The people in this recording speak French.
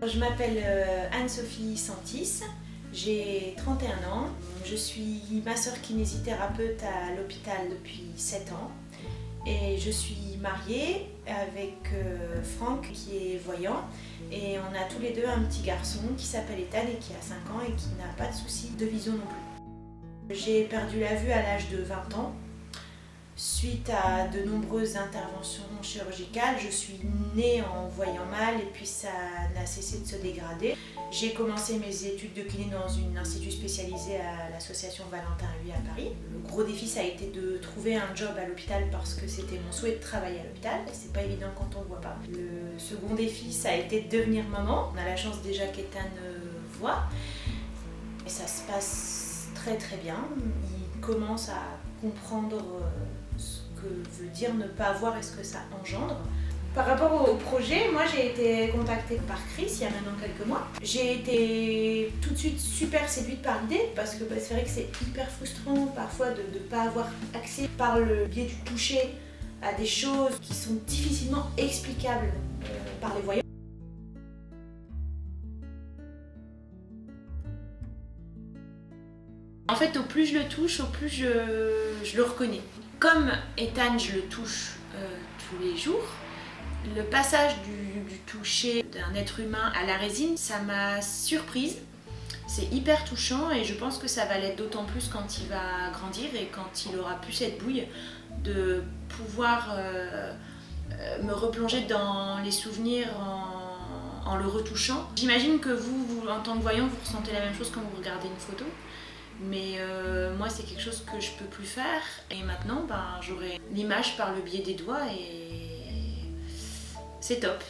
Je m'appelle Anne-Sophie Santis, j'ai 31 ans. Je suis masseur kinésithérapeute à l'hôpital depuis 7 ans et je suis mariée avec Franck qui est voyant et on a tous les deux un petit garçon qui s'appelle Ethan et qui a 5 ans et qui n'a pas de soucis de vision non plus. J'ai perdu la vue à l'âge de 20 ans. Suite à de nombreuses interventions chirurgicales, je suis née en voyant mal et puis ça n'a cessé de se dégrader. J'ai commencé mes études de kiné dans un institut spécialisé à l'association Valentin Huy à Paris. Le gros défi, ça a été de trouver un job à l'hôpital parce que c'était mon souhait de travailler à l'hôpital et c'est pas évident quand on ne voit pas. Le second défi, ça a été de devenir maman. On a la chance déjà qu'Ethan voit et ça se passe très très bien. Il commence à comprendre ce que veut dire ne pas voir et ce que ça engendre. Par rapport au projet, moi j'ai été contactée par Chris il y a maintenant quelques mois. J'ai été tout de suite super séduite par l'idée parce que c'est vrai que c'est hyper frustrant parfois de ne pas avoir accès par le biais du toucher à des choses qui sont difficilement explicables par les voyants. En fait, au plus je le touche, au plus je le reconnais. Comme Ethan, je le touche tous les jours, le passage du toucher d'un être humain à la résine, ça m'a surprise. C'est hyper touchant et je pense que ça va l'être d'autant plus quand il va grandir et quand il aura plus cette bouille de pouvoir me replonger dans les souvenirs en le retouchant. J'imagine que vous, en tant que voyant, vous ressentez la même chose quand vous regardez une photo. Mais moi c'est quelque chose que je peux plus faire et maintenant j'aurai l'image par le biais des doigts et c'est top.